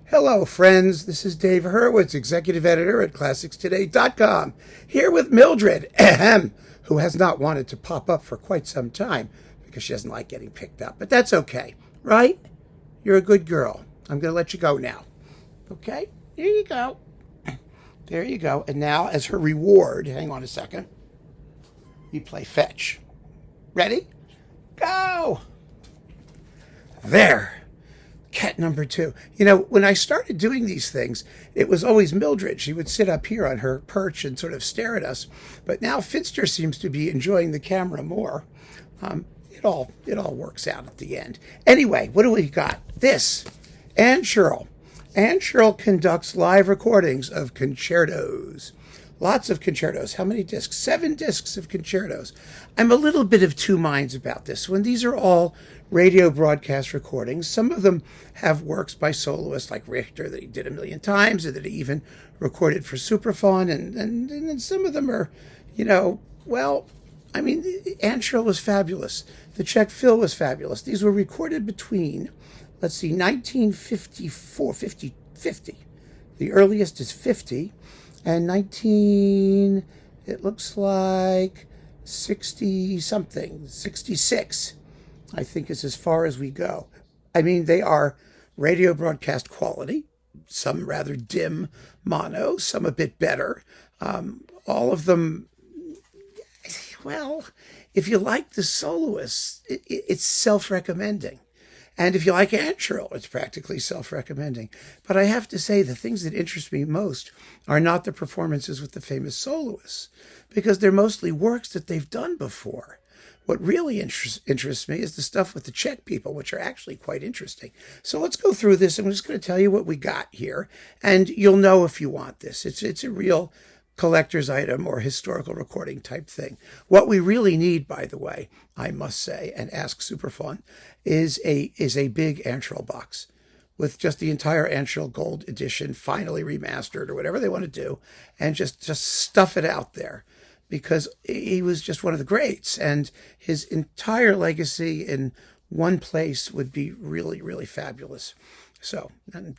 Hello, friends. This is Dave Hurwitz, executive editor at ClassicsToday.com, here with Mildred, who has not wanted to pop up for quite some time because she doesn't like getting picked up. But that's okay, right? You're a good girl. I'm going to let you go now. Okay? There you go. There you go. And now, as her reward, hang on a second, you play fetch. Ready? Go! There. Cat number 2. You know, when I started doing these things, it was always Mildred. She would sit up here on her perch and sort of stare at us. But now Finster seems to be enjoying the camera more. It all works out at the end. Anyway, what do we got? This, Ancerl. Ancerl conducts live recordings of concertos. Lots of concertos. How many discs? 7 discs of concertos. I'm a little bit of two minds about this one. These are all radio broadcast recordings. Some of them have works by soloists like Richter that he did 1,000,000 times, or that he even recorded for Supraphon, and some of them are, Ancerl was fabulous. The Czech Phil was fabulous. These were recorded between, 1954, 50. The earliest is 50, and it looks like 60-something, 66. I think is as far as we go. I mean, they are radio broadcast quality, some rather dim mono, some a bit better. All of them, well, if you like the soloists, it's self-recommending. And if you like Ancerl, it's practically self-recommending. But I have to say, the things that interest me most are not the performances with the famous soloists, because they're mostly works that they've done before. What really interests me is the stuff with the Czech people, which are actually quite interesting. So let's go through this. I'm just going to tell you what we got here, and you'll know if you want this. It's a real collector's item or historical recording type thing. What we really need, by the way, I must say, and ask Supraphon, is a big Ancerl box with just the entire Ancerl Gold edition, finally remastered or whatever they want to do, and just stuff it out there. Because he was just one of the greats, and his entire legacy in one place would be really, really fabulous. So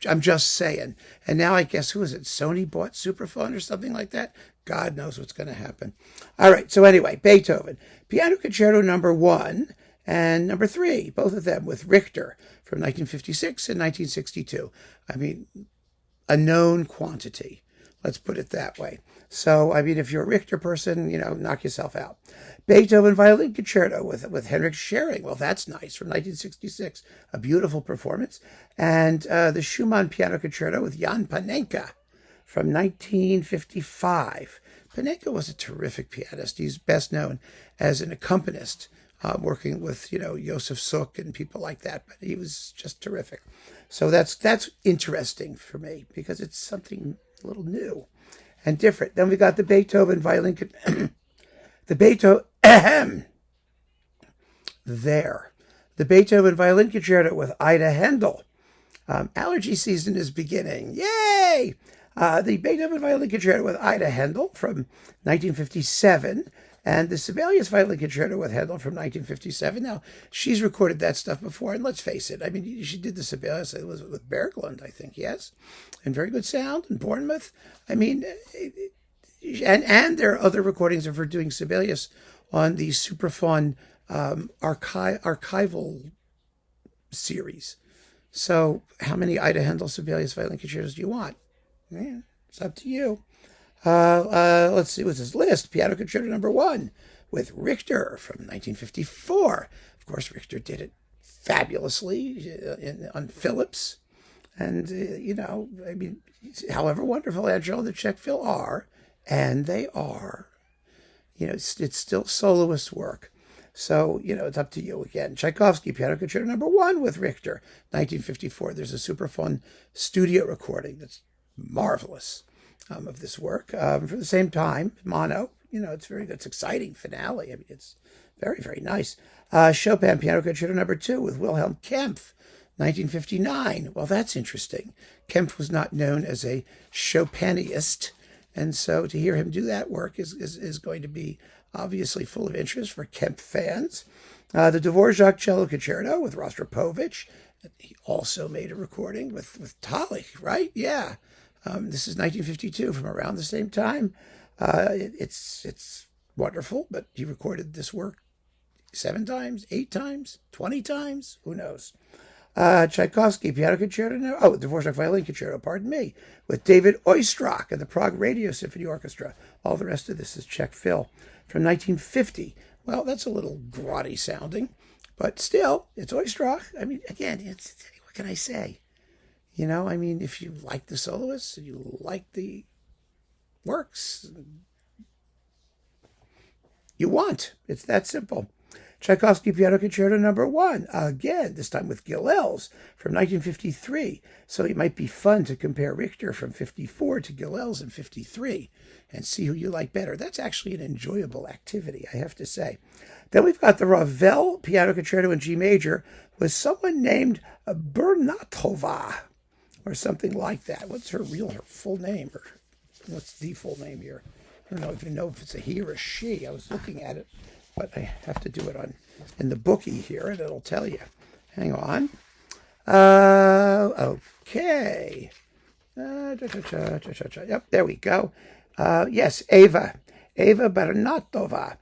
I'm just saying. And now I guess, who is it? Sony bought Supraphon or something like that? God knows what's going to happen. All right. So anyway, Beethoven, Piano Concerto number 1 and number 3, both of them with Richter from 1956 and 1962. I mean, a known quantity. Let's put it that way. So, I mean, if you're a Richter person, knock yourself out. Beethoven Violin Concerto with Henrik Szerying. Well, that's nice, from 1966. A beautiful performance. And the Schumann Piano Concerto with Jan Panenka from 1955. Panenka was a terrific pianist. He's best known as an accompanist, working with, Josef Suk and people like that. But he was just terrific. So that's interesting for me, because it's something a little new and different. Then we got the Beethoven Violin, the Beethoven Violin Concerto with Ida Haendel. Allergy season is beginning. Yay! The Beethoven Violin Concerto with Ida Haendel from 1957. And the Sibelius Violin Concerto with Haendel from 1957. Now, she's recorded that stuff before, and let's face it, I mean, she did the Sibelius, it was with Berglund, I think, yes? And very good sound in Bournemouth. I mean, and there are other recordings of her doing Sibelius on the Supraphon archival series. So, how many Ida Haendel Sibelius Violin Concertos do you want? Yeah, it's up to you. Let's see what's his list. Piano Concerto number 1 with Richter from 1954. Of course, Richter did it fabulously on Philips. And, I mean, however wonderful Ancerl and the Czech Phil are, and they are, it's still soloist work. So, it's up to you again. Tchaikovsky, Piano Concerto number 1 with Richter, 1954. There's a Supraphon studio recording that's marvelous. Of this work for the same time, mono. It's exciting finale. I mean, it's very, very nice. Chopin Piano Concerto number 2 with Wilhelm Kempff, 1959. Well, that's interesting. Kempff was not known as a Chopinist, and so to hear him do that work is going to be obviously full of interest for Kempff fans. The Dvorak Cello Concerto with Rostropovich He also made a recording with Talik, right? Yeah. This is 1952, from around the same time. It's wonderful, but he recorded this work 7 times, 8 times, 20 times, who knows? Tchaikovsky, Piano Concerto, the Dvorak Violin Concerto, pardon me, with David Oistrakh and the Prague Radio Symphony Orchestra. All the rest of this is Czech Phil from 1950. Well, that's a little grotty sounding, but still, it's Oistrakh. I mean, again, what can I say? You know, I mean, if you like the soloists and you like the works, you want. It's that simple. Tchaikovsky Piano Concerto No. 1, again, this time with Gilels from 1953. So it might be fun to compare Richter from 54 to Gilels in 53 and see who you like better. That's actually an enjoyable activity, I have to say. Then we've got the Ravel Piano Concerto in G major with someone named Bernatova or something like that. What's her full name? Or what's the full name here? I don't even know if it's a he or a she. I was looking at it, but I have to do it in the bookie here, and it'll tell you. Hang on. Okay. Yep, there we go. Yes, Eva Bernatova.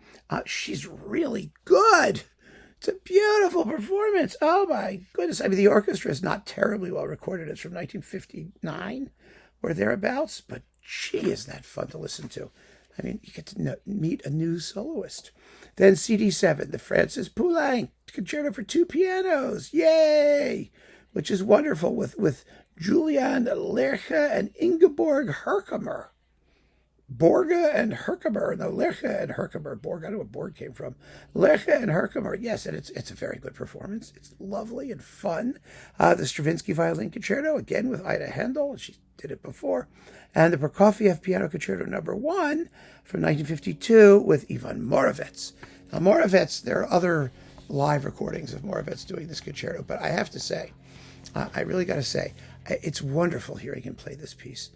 She's really good. It's a beautiful performance. Oh, my goodness. I mean, the orchestra is not terribly well recorded. It's from 1959 or thereabouts, but gee, is that fun to listen to. I mean, you get to meet a new soloist. Then CD7, the Francis Poulenc Concerto for 2 pianos. Yay! Which is wonderful with Julian Lerche and Ingeborg Herkomer. Borga and Herkomer. No, Lerche and Herkomer. Borg, I don't know where Borg came from. Lerche and Herkomer. Yes, and it's a very good performance. It's lovely and fun. The Stravinsky Violin Concerto, again with Ida Haendel. She did it before. And the Prokofiev Piano Concerto No. 1 from 1952 with Ivan Moravec. Now, Moravec, there are other live recordings of Moravec doing this concerto, but I have to say, I really got to say, it's wonderful hearing him play this piece.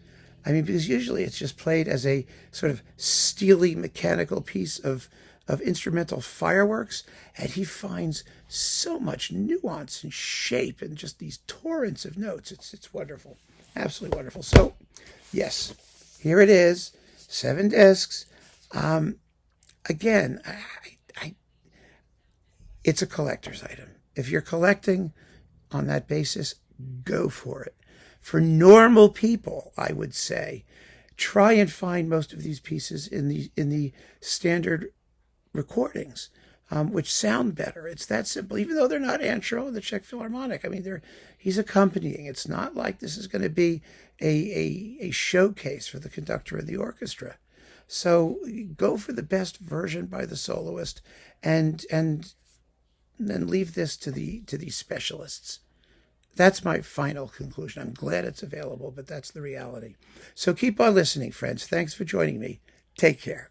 I mean, because usually it's just played as a sort of steely, mechanical piece of instrumental fireworks, and he finds so much nuance and shape and just these torrents of notes. It's wonderful. Absolutely wonderful. So, yes, here it is, 7 discs. Again, it's a collector's item. If you're collecting on that basis, go for it. For normal people, I would say, try and find most of these pieces in the standard recordings, which sound better. It's that simple. Even though they're not Ancerl and the Czech Philharmonic, I mean, he's accompanying. It's not like this is going to be a showcase for the conductor and the orchestra. So go for the best version by the soloist, and then leave this to these specialists. That's my final conclusion. I'm glad it's available, but that's the reality. So keep on listening, friends. Thanks for joining me. Take care.